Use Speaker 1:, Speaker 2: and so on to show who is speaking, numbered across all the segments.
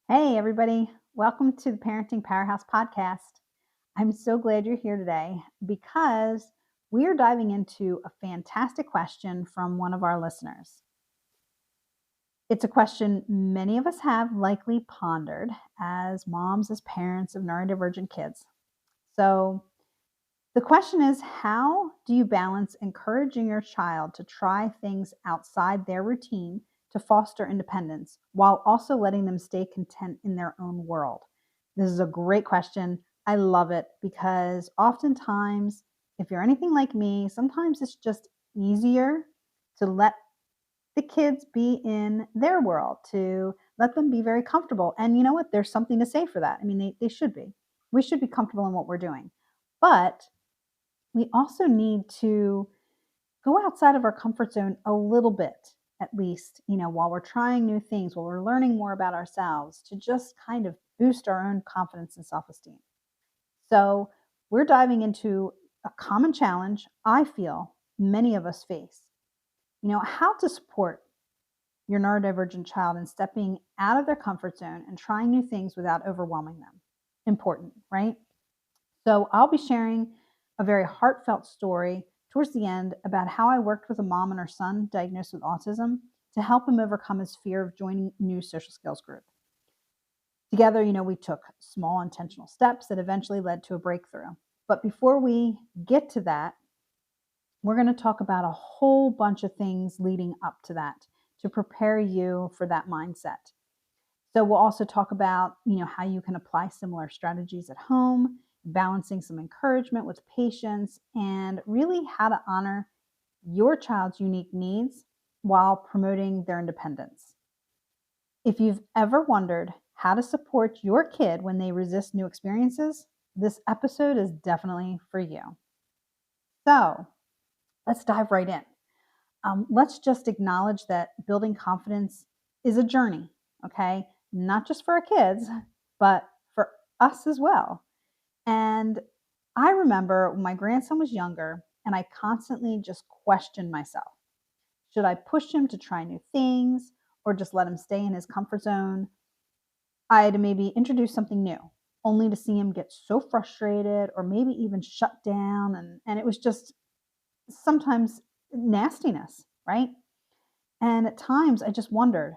Speaker 1: Hey, everybody. Welcome to the Parenting Powerhouse podcast. I'm so glad you're here today because we are diving into a fantastic question from one of our listeners. It's a question many of us have likely pondered as moms, as parents of neurodivergent kids. So, the question is, how do you balance encouraging your child to try things outside their routine to foster independence while also letting them stay content in their own world? This is a great question. I love it because oftentimes, if you're anything like me, sometimes it's just easier to let the kids be in their world, to let them be very comfortable. And you know what? There's something to say for that. I mean, they should be. We should be comfortable in what we're doing. But we also need to go outside of our comfort zone a little bit, at least, while we're trying new things, while we're learning more about ourselves, to just kind of boost our own confidence and self esteem. So, we're diving into a common challenge I feel many of us face. How to support your neurodivergent child in stepping out of their comfort zone and trying new things without overwhelming them. Important, right? So I'll be sharing a very heartfelt story towards the end about how I worked with a mom and her son diagnosed with autism to help him overcome his fear of joining a new social skills group. Together, we took small intentional steps that eventually led to a breakthrough. But before we get to that, we're going to talk about a whole bunch of things leading up to that to prepare you for that mindset. So we'll also talk about, how you can apply similar strategies at home, balancing some encouragement with patience, and really how to honor your child's unique needs while promoting their independence. If you've ever wondered how to support your kid when they resist new experiences, this episode is definitely for you. So let's dive right in. Let's just acknowledge that building confidence is a journey, okay? Not just for our kids, but for us as well. And I remember when my grandson was younger and I constantly just questioned myself. Should I push him to try new things or just let him stay in his comfort zone? I'd maybe introduce something new only to see him get so frustrated or maybe even shut down. And it was just sometimes nastiness, right? And at times I just wondered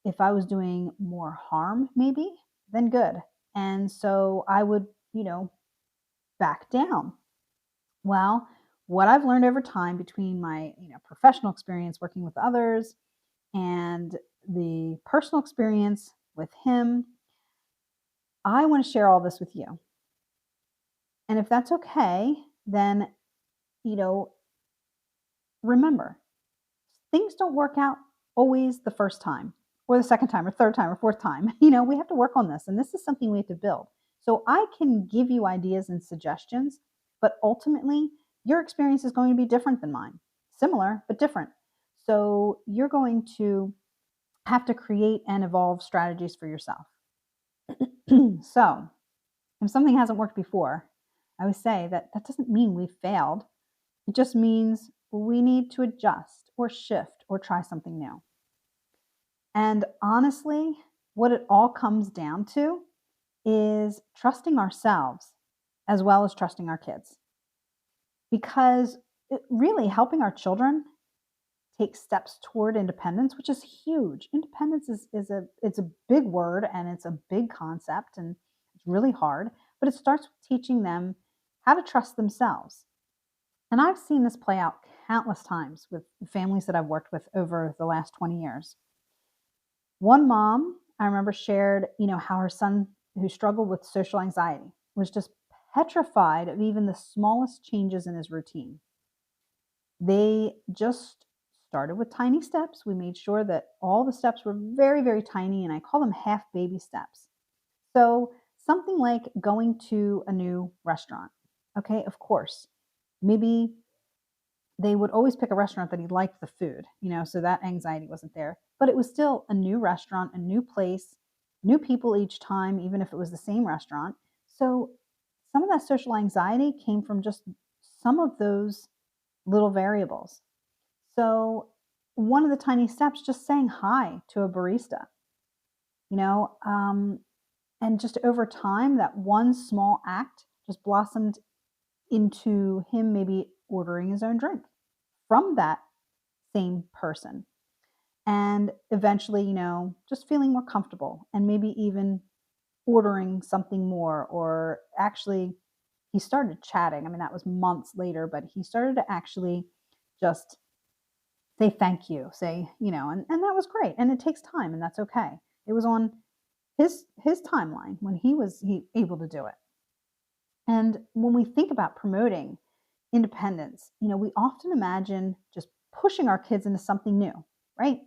Speaker 1: if I was doing more harm maybe than good. And so I would, back down. Well, what I've learned over time between my, professional experience working with others and the personal experience with him, I want to share all this with you. And if that's okay, then, you know, remember, things don't work out always the first time or the second time or third time or fourth time. We have to work on this, and this is something we have to build. So I can give you ideas and suggestions, but ultimately your experience is going to be different than mine. Similar, but different. So you're going to have to create and evolve strategies for yourself. So if something hasn't worked before, I would say that doesn't mean we failed. It just means we need to adjust or shift or try something new. And honestly, what it all comes down to is trusting ourselves as well as trusting our kids. Because really helping our children take steps toward independence, which is huge. Independence it's a big word and it's a big concept and it's really hard, but it starts with teaching them how to trust themselves. And I've seen this play out countless times with families that I've worked with over the last 20 years. One mom, I remember, shared, how her son, who struggled with social anxiety, was just petrified of even the smallest changes in his routine. They just started with tiny steps. We made sure that all the steps were very, very tiny, and I call them half baby steps. So, something like going to a new restaurant. Okay, of course. Maybe they would always pick a restaurant that he liked the food, so that anxiety wasn't there. But it was still a new restaurant, a new place, new people each time, even if it was the same restaurant. So some of that social anxiety came from just some of those little variables. So one of the tiny steps, just saying hi to a barista. you know, and just over time, that one small act just blossomed into him maybe ordering his own drink from that same person. And eventually, just feeling more comfortable and maybe even ordering something more, or actually, he started chatting. I mean, that was months later, but he started to actually just say thank you, and that was great. And it takes time, and that's okay. It was on his timeline when he able to do it. And when we think about promoting independence, we often imagine just pushing our kids into something new, right?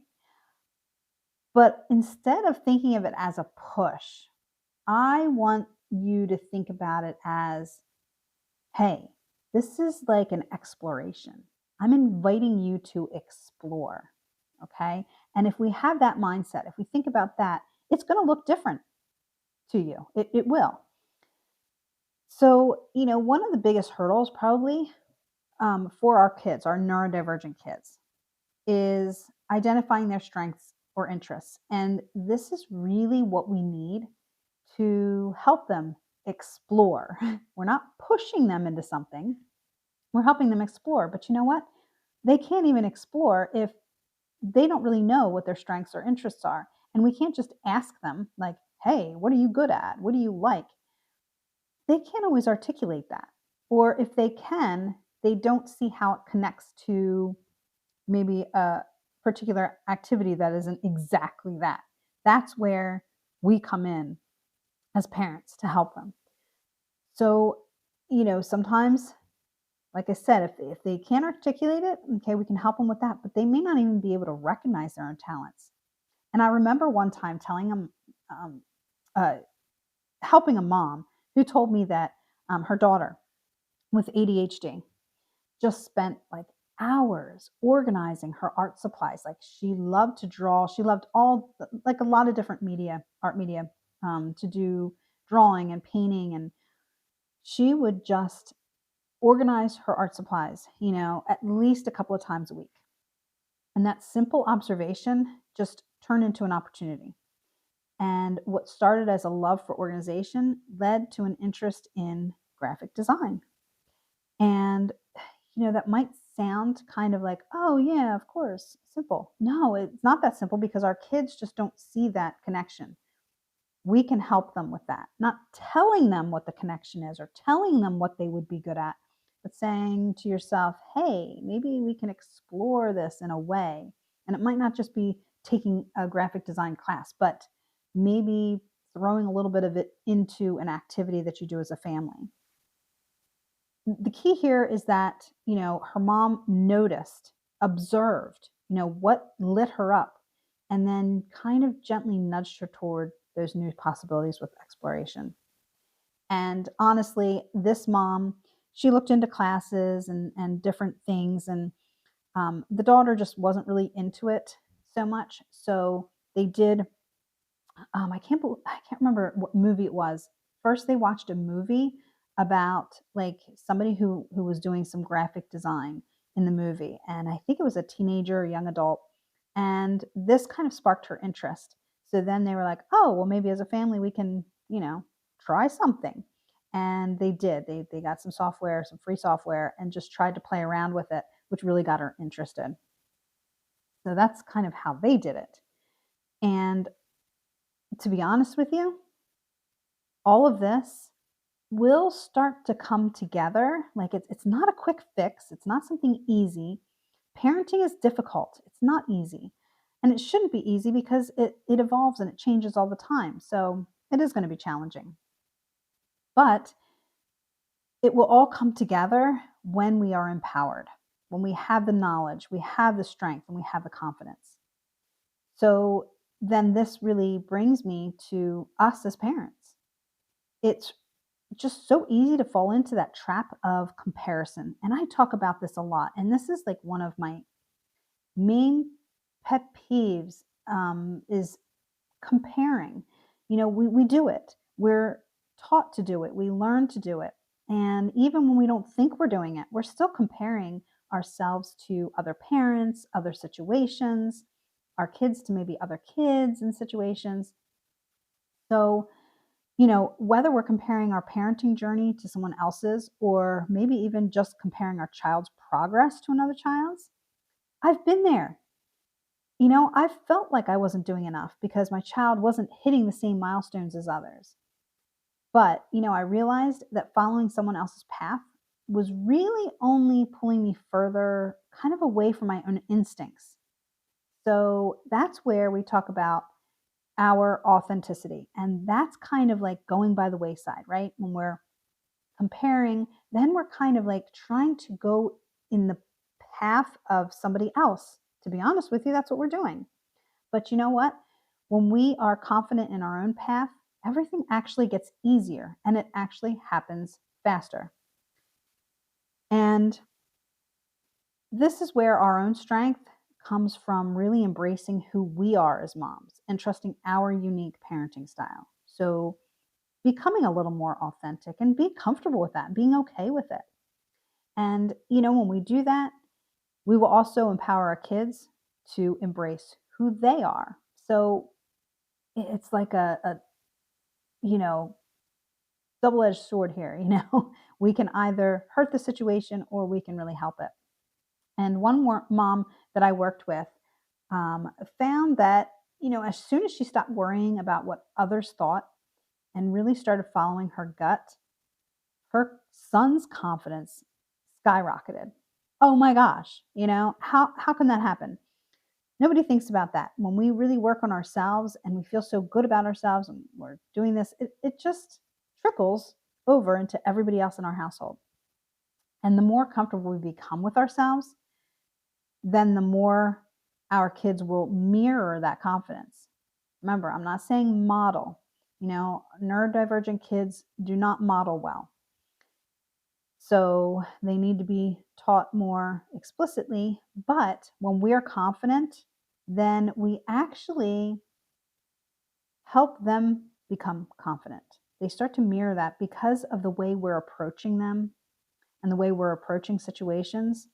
Speaker 1: But instead of thinking of it as a push, I want you to think about it as, hey, this is like an exploration. I'm inviting you to explore. Okay. And if we have that mindset, if we think about that, it's going to look different to you. It will. So, one of the biggest hurdles probably for our kids, our neurodivergent kids, is identifying their strengths or interests. And this is really what we need to help them explore. We're not pushing them into something, we're helping them explore. But you know what? They can't even explore if they don't really know what their strengths or interests are. And we can't just ask them, like, hey, what are you good at? What do you like? They can't always articulate that. Or if they can, they don't see how it connects to maybe a particular activity that isn't exactly that. That's where we come in as parents to help them. So, sometimes, like I said, if they can't articulate it, okay, we can help them with that, but they may not even be able to recognize their own talents. And I remember one time telling them, um, uh, helping a mom who told me that her daughter with ADHD just spent like hours organizing her art supplies. Like, she loved to draw. She loved like a lot of different art media, to do drawing and painting. And she would just organize her art supplies, at least a couple of times a week. And that simple observation just turned into an opportunity. And what started as a love for organization led to an interest in graphic design. And, that might sound kind of like, oh, yeah, of course, simple. No, it's not that simple, because our kids just don't see that connection. We can help them with that, not telling them what the connection is or telling them what they would be good at, but saying to yourself, hey, maybe we can explore this in a way. And it might not just be taking a graphic design class, but maybe throwing a little bit of it into an activity that you do as a family. The key here is that, her mom noticed, observed, what lit her up, and then kind of gently nudged her toward those new possibilities with exploration. And honestly, this mom, she looked into classes and different things, and the daughter just wasn't really into it so much. So they did. I can't remember what movie it was. First, they watched a movie about like somebody who was doing some graphic design in the movie, and I think it was a teenager or young adult, and this kind of sparked her interest. So then they were like, "Oh, well, maybe as a family we can, try something." And they did. They got some software, some free software, and just tried to play around with it, which really got her interested. So that's kind of how they did it. And to be honest with you, all of this will start to come together. Like, it's not a quick fix, it's not something easy. Parenting is difficult, it's not easy. And it shouldn't be easy, because it evolves and it changes all the time. So it is going to be challenging. But it will all come together when we are empowered, when we have the knowledge, we have the strength, and we have the confidence. So then this really brings me to us as parents. It's just so easy to fall into that trap of comparison. And I talk about this a lot. And this is like one of my main pet peeves, is comparing. We do it. We're taught to do it. We learn to do it. And even when we don't think we're doing it, we're still comparing ourselves to other parents, other situations, our kids to maybe other kids and situations. So, whether we're comparing our parenting journey to someone else's, or maybe even just comparing our child's progress to another child's, I've been there. I've felt like I wasn't doing enough because my child wasn't hitting the same milestones as others. But, I realized that following someone else's path was really only pulling me further kind of away from my own instincts. So that's where we talk about our authenticity. And that's kind of like going by the wayside, right? When we're comparing, then we're kind of like trying to go in the path of somebody else. To be honest with you, that's what we're doing. But you know what? When we are confident in our own path, everything actually gets easier and it actually happens faster. And this is where our own strength comes from really embracing who we are as moms and trusting our unique parenting style. So, becoming a little more authentic and be comfortable with that, being okay with it. And, when we do that, we will also empower our kids to embrace who they are. So, it's like a you know, double-edged sword here. We can either hurt the situation or we can really help it. And one more mom that I worked with found that, as soon as she stopped worrying about what others thought and really started following her gut, her son's confidence skyrocketed. Oh my gosh, how can that happen? Nobody thinks about that. When we really work on ourselves and we feel so good about ourselves and we're doing this, it just trickles over into everybody else in our household. And the more comfortable we become with ourselves, then the more our kids will mirror that confidence. Remember, I'm not saying model. Neurodivergent kids do not model well. So they need to be taught more explicitly. But when we're confident, then we actually help them become confident. They start to mirror that because of the way we're approaching them and the way we're approaching situations.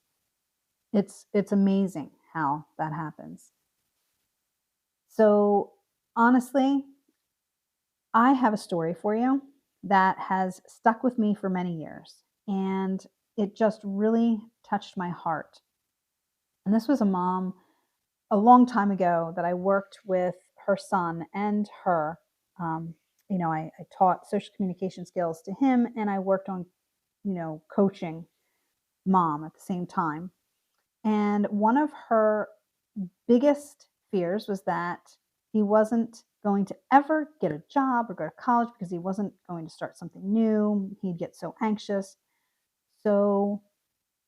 Speaker 1: It's amazing how that happens. So honestly, I have a story for you that has stuck with me for many years, and it just really touched my heart. And this was a mom a long time ago that I worked with her son and her. Um, I taught social communication skills to him, and I worked on, coaching mom at the same time. And one of her biggest fears was that he wasn't going to ever get a job or go to college because he wasn't going to start something new. He'd get so anxious. So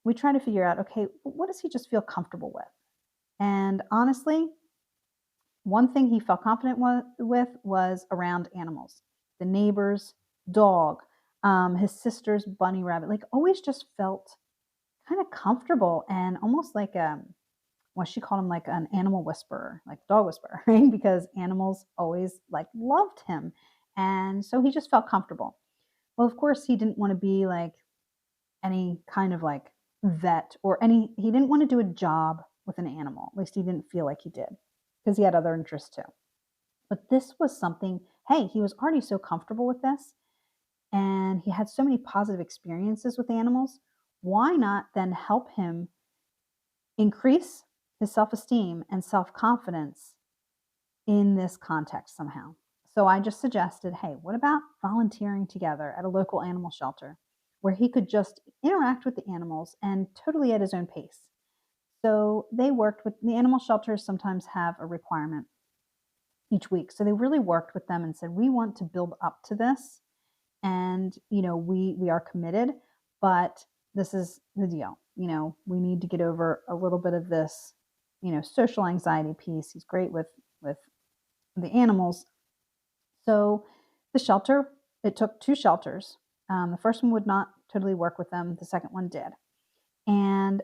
Speaker 1: we try to figure out, okay, what does he just feel comfortable with? And honestly, one thing he felt confident with was around animals, the neighbor's dog, his sister's bunny rabbit, like always just felt kind of comfortable and almost like well, she called him like an animal whisperer, like dog whisperer, right? Because animals always like loved him. And so he just felt comfortable. Well, of course, he didn't want to be like any kind of like vet or he didn't want to do a job with an animal. At least he didn't feel like he did because he had other interests too. But this was something, hey, he was already so comfortable with this and he had so many positive experiences with animals. Why not then help him increase his self esteem and self confidence in this context somehow? So I just suggested, hey, what about volunteering together at a local animal shelter where he could just interact with the animals and totally at his own pace? So they worked with the animal shelters, sometimes have a requirement each week. So they really worked with them and said, we want to build up to this. And, we are committed, but this is the deal. We need to get over a little bit of this, social anxiety piece. He's great with the animals. So the shelter, it took two shelters. The first one would not totally work with them. The second one did. And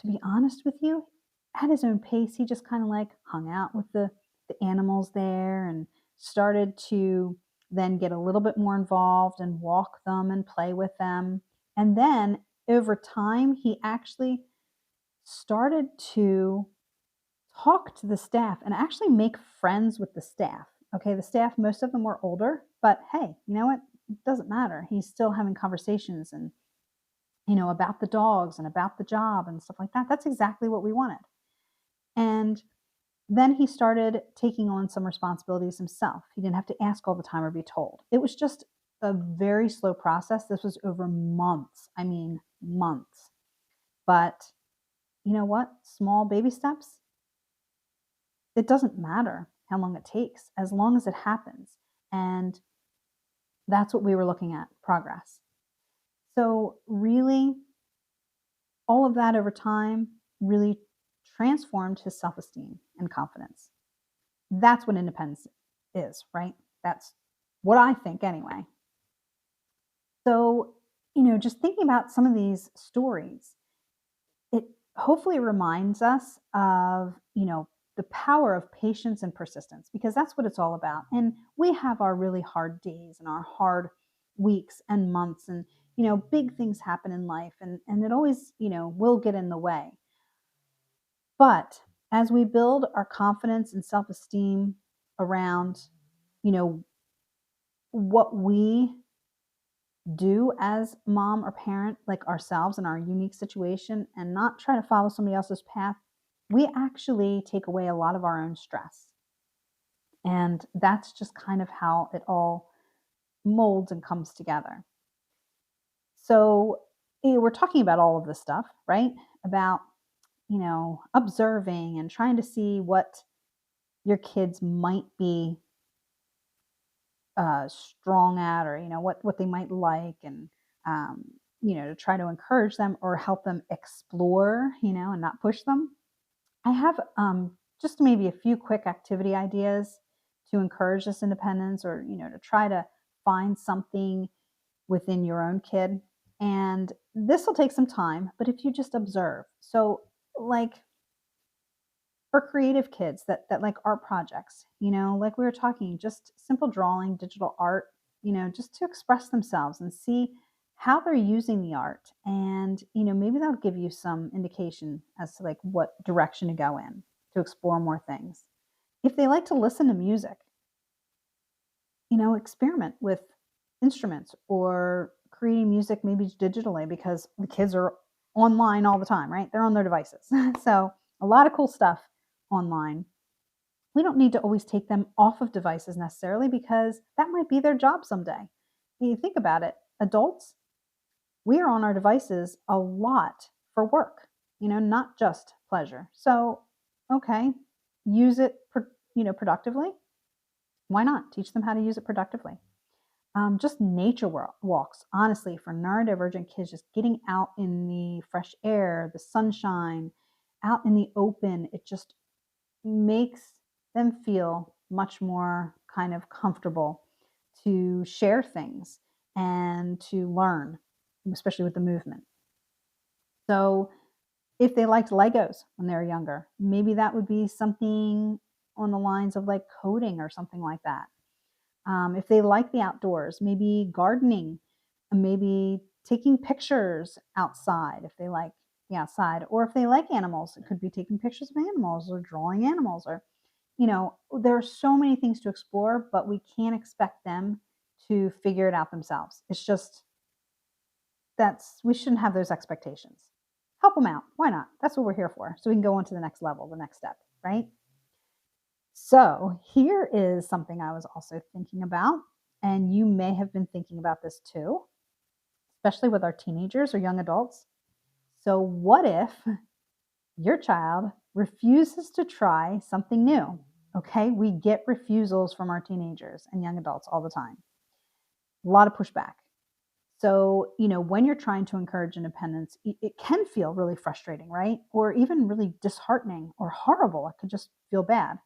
Speaker 1: to be honest with you, at his own pace, he just kind of like hung out with the animals there and started to then get a little bit more involved and walk them and play with them. And then over time, he actually started to talk to the staff and actually make friends with the staff. Okay, the staff, most of them were older, but hey, you know what? It doesn't matter. He's still having conversations and, about the dogs and about the job and stuff like that. That's exactly what we wanted. And then he started taking on some responsibilities himself. He didn't have to ask all the time or be told. It was just a very slow process. This was over months. I mean, months. But you know what? Small baby steps, it doesn't matter how long it takes as long as it happens. And that's what we were looking at, progress. So, really, all of that over time really transformed his self esteem and confidence. That's what independence is, right? That's what I think anyway. So, just thinking about some of these stories, it hopefully reminds us of, the power of patience and persistence, because that's what it's all about. And we have our really hard days and our hard weeks and months, and, big things happen in life, and it always, will get in the way. But as we build our confidence and self esteem around, you know, what we do as mom or parent, like ourselves in our unique situation, and not try to follow somebody else's path, we actually take away a lot of our own stress. And that's just kind of how it all molds and comes together. So, we're talking about all of this stuff, right? About, observing and trying to see what your kids might be strong at, or what they might like, and um, to try to encourage them or help them explore, and not push them. I have just maybe a few quick activity ideas to encourage this independence, or to try to find something within your own kid. And this will take some time, but if you just observe, so like for creative kids that like art projects, like we were talking, just simple drawing, digital art, just to express themselves and see how they're using the art. And maybe that'll give you some indication as to like what direction to go in to explore more things. If they like to listen to music, experiment with instruments or creating music maybe digitally, because the kids are online all the time, right? They're on their devices. So a lot of cool stuff online. We don't need to always take them off of devices necessarily, because that might be their job someday. When you think about it, adults, we are on our devices a lot for work, not just pleasure. So, okay, use it, productively. Why not teach them how to use it productively? Just nature walks, honestly, for neurodivergent kids, just getting out in the fresh air, the sunshine, out in the open, it just makes them feel much more kind of comfortable to share things and to learn, especially with the movement. So, if they liked Legos when they were younger, maybe that would be something on the lines of like coding or something like that. If they like the outdoors, maybe gardening, maybe taking pictures outside if they like the outside, or if they like animals, it could be taking pictures of animals or drawing animals, or there are so many things to explore, but we can't expect them to figure it out themselves. It's just we shouldn't have those expectations. Help them out. Why not? That's what we're here for. So we can go on to the next level, the next step, right? So here is something I was also thinking about, and you may have been thinking about this too, especially with our teenagers or young adults. So what if your child refuses to try something new? Okay, we get refusals from our teenagers and young adults all the time. A lot of pushback. So, when you're trying to encourage independence, it can feel really frustrating, right? Or even really disheartening or horrible. It could just feel bad.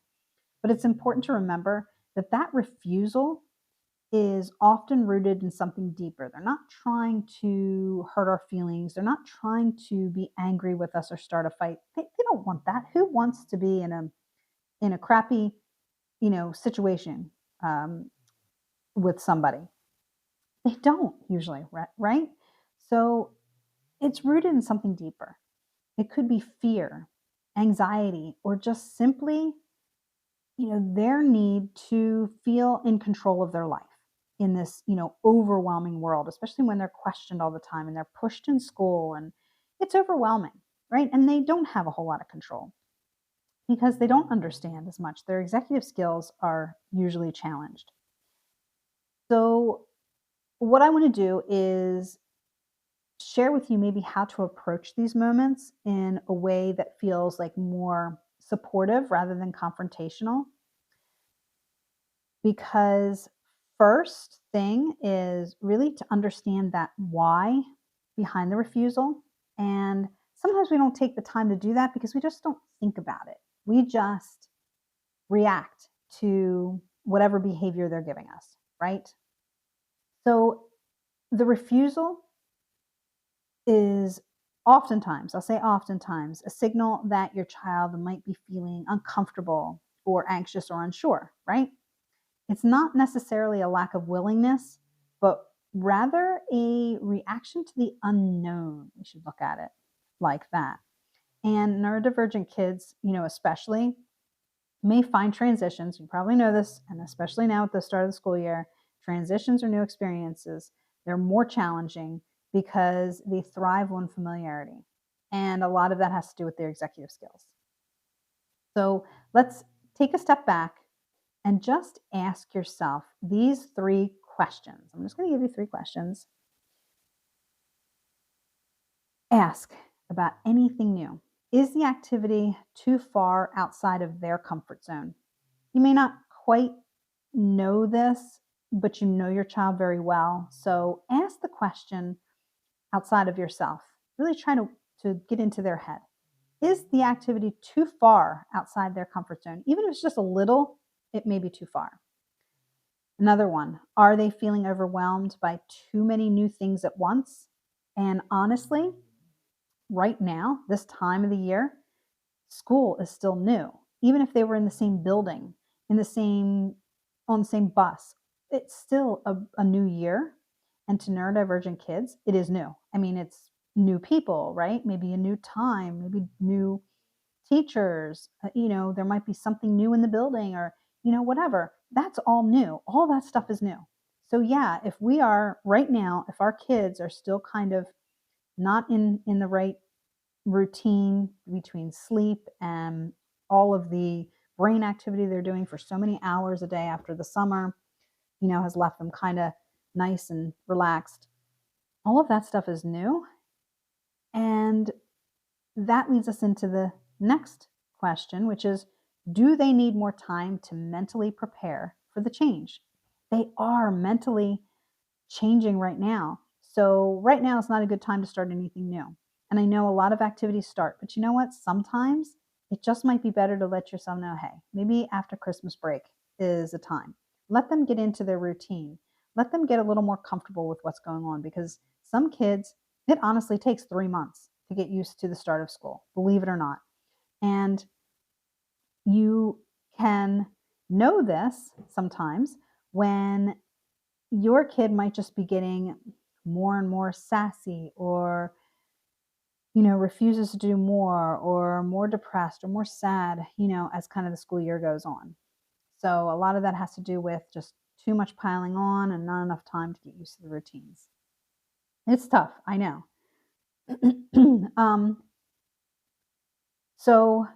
Speaker 1: But it's important to remember that that refusal is often rooted in something deeper. They're not trying to hurt our feelings. They're not trying to be angry with us or start a fight. They don't want that. Who wants to be in a crappy, situation with somebody? They don't usually, right? So it's rooted in something deeper. It could be fear, anxiety, or just simply their need to feel in control of their life in this, overwhelming world, especially when they're questioned all the time and they're pushed in school and it's overwhelming, right? And they don't have a whole lot of control because they don't understand as much. Their executive skills are usually challenged. So, what I want to do is share with you maybe how to approach these moments in a way that feels like more supportive rather than confrontational. Because first thing is really to understand that why behind the refusal. And sometimes we don't take the time to do that because we just don't think about it. We just react to whatever behavior they're giving us, right? So the refusal is oftentimes, I'll say oftentimes, a signal that your child might be feeling uncomfortable or anxious or unsure, right? It's not necessarily a lack of willingness, but rather a reaction to the unknown. We should look at it like that. And neurodivergent kids, especially, may find transitions. You probably know this, and especially now at the start of the school year, transitions or new experiences, they're more challenging because they thrive on familiarity. And a lot of that has to do with their executive skills. So let's take a step back and just ask yourself these 3 questions. I'm just going to give you 3 questions. Ask about anything new. Is the activity too far outside of their comfort zone? You may not quite know this, but you know your child very well. So ask the question outside of yourself. Really try to get into their head. Is the activity too far outside their comfort zone? Even if it's just a little, it may be too far. Another one, are they feeling overwhelmed by too many new things at once? And honestly, right now, this time of the year, school is still new. Even if they were in the same building, on the same bus, it's still a new year. And to neurodivergent kids, it is new. I mean, it's new people, right? Maybe a new time, maybe new teachers, there might be something new in the building or, whatever. That's all new. All that stuff is new. So yeah, if we are right now, if our kids are still kind of not in the right routine between sleep and all of the brain activity they're doing for so many hours a day after the summer, has left them kind of nice and relaxed. All of that stuff is new. And that leads us into the next question, which is, do they need more time to mentally prepare for the change? They are mentally changing right now. So right now is not a good time to start anything new. And I know a lot of activities start, but you know what? Sometimes it just might be better to let yourself know, hey, maybe after Christmas break is a time. Let them get into their routine. Let them get a little more comfortable with what's going on because some kids, it honestly takes 3 months to get used to the start of school, believe it or not. And you can know this sometimes when your kid might just be getting more and more sassy or refuses to do more or more depressed or more sad, as kind of the school year goes on. So a lot of that has to do with just too much piling on and not enough time to get used to the routines. It's tough, I know. So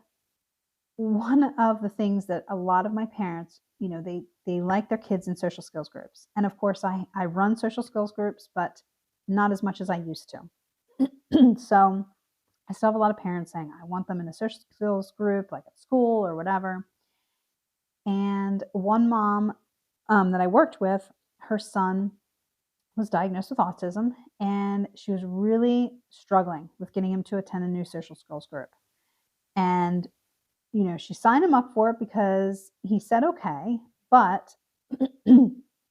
Speaker 1: one of the things that a lot of my parents, they like their kids in social skills groups. And of course, I run social skills groups, but not as much as I used to. So I still have a lot of parents saying, I want them in a social skills group, like at school or whatever. And one mom that I worked with, her son was diagnosed with autism, and she was really struggling with getting him to attend a new social skills group. And she signed him up for it because he said okay, but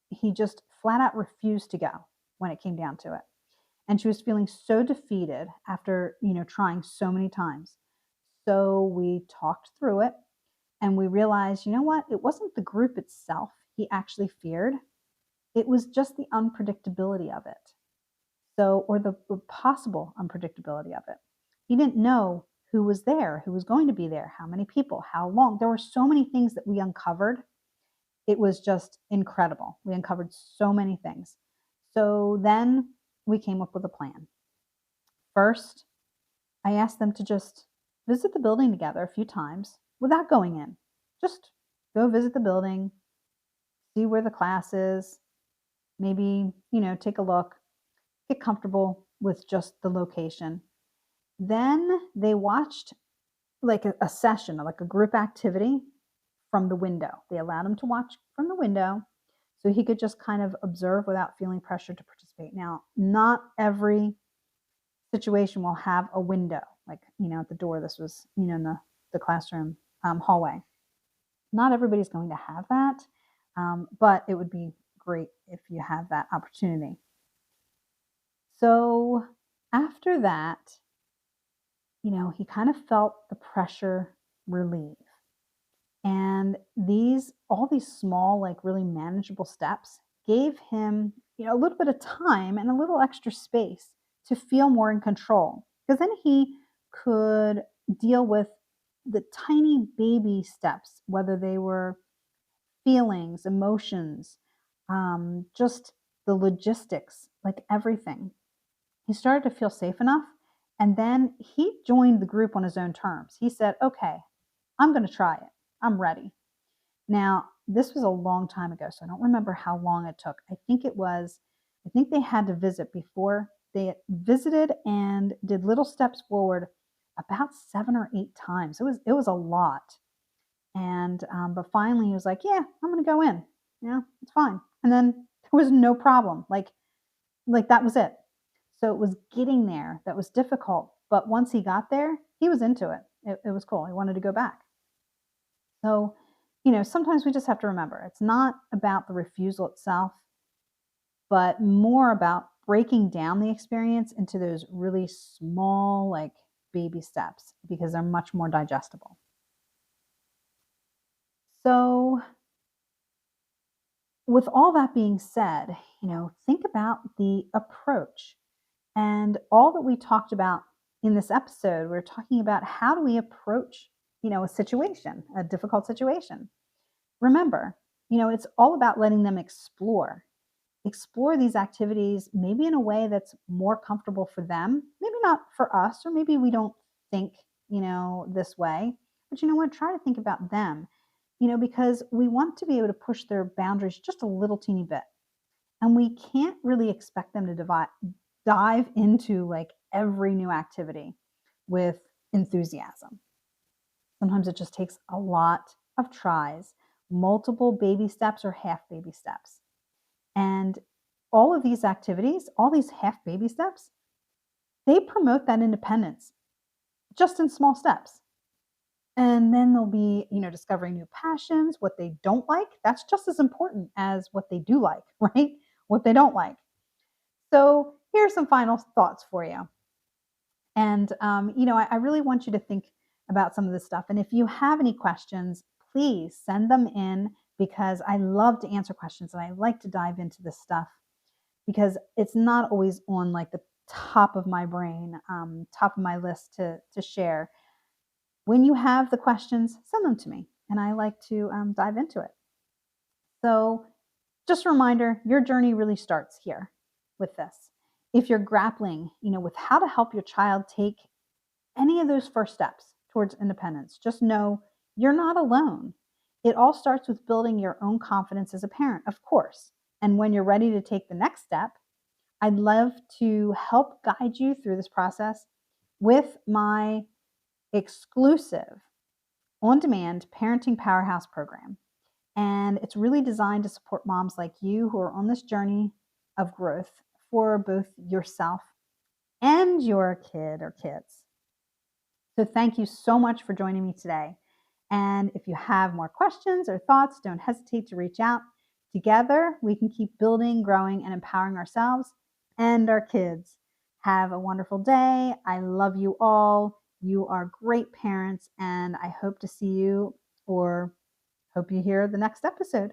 Speaker 1: he just flat out refused to go when it came down to it. And she was feeling so defeated after, trying so many times. So we talked through it and we realized, you know what? It wasn't the group itself he actually feared. It was just the unpredictability of it. Or the possible unpredictability of it. He didn't know who was there, who was going to be there, how many people, how long. There were so many things that we uncovered. It was just incredible. We uncovered so many things. So then we came up with a plan. First, I asked them to just visit the building together a few times without going in. Just go visit the building, see where the class is, maybe, take a look, get comfortable with just the location. Then they watched like a session, like a group activity from the window. They allowed him to watch from the window so he could just kind of observe without feeling pressured to participate. Now, not every situation will have a window, like, at the door. This was, in the classroom hallway. Not everybody's going to have that, but it would be great if you have that opportunity. So after that, he kind of felt the pressure relieve. And all these small, like really manageable steps gave him, a little bit of time and a little extra space to feel more in control. Because then he could deal with the tiny baby steps, whether they were feelings, emotions, just the logistics, like everything. He started to feel safe enough. And then he joined the group on his own terms. He said, okay, I'm going to try it. I'm ready. Now, this was a long time ago, so I don't remember how long it took. I think they had to visit before they visited and did little steps forward about 7 or 8 times. It was a lot. And, but finally he was like, yeah, I'm going to go in. Yeah, it's fine. And then there was no problem. Like that was it. So it was getting there that was difficult. But once he got there, he was into it. It was cool. He wanted to go back. So, sometimes we just have to remember it's not about the refusal itself, but more about breaking down the experience into those really small, like baby steps, because they're much more digestible. So, with all that being said, think about the approach and all that we talked about in this episode. We're talking about how do we approach, a situation, a difficult situation. Remember, it's all about letting them explore these activities, maybe in a way that's more comfortable for them, maybe not for us, or maybe we don't think, this way, but you know what, try to think about them, because we want to be able to push their boundaries just a little teeny bit. And we can't really expect them to dive into like every new activity with enthusiasm. Sometimes it just takes a lot of tries, multiple baby steps or half baby steps. And all of these activities, all these half baby steps, they promote that independence just in small steps. And then they'll be, discovering new passions, what they don't like. That's just as important as what they do like, right? What they don't like. So here's some final thoughts for you. And, I really want you to think about some of this stuff. And if you have any questions, please send them in, because I love to answer questions and I like to dive into this stuff, because it's not always on like the top of my brain, top of my list to share. When you have the questions, send them to me and I like to dive into it. So just a reminder, your journey really starts here with this. If you're grappling, with how to help your child take any of those first steps towards independence, just know you're not alone. It all starts with building your own confidence as a parent, of course. And when you're ready to take the next step, I'd love to help guide you through this process with my exclusive on-demand Parenting Powerhouse program. And it's really designed to support moms like you who are on this journey of growth for both yourself and your kid or kids. So thank you so much for joining me today. And if you have more questions or thoughts, don't hesitate to reach out. Together, we can keep building, growing, and empowering ourselves and our kids. Have a wonderful day. I love you all. You are great parents, and I hope to see you or hope you hear the next episode.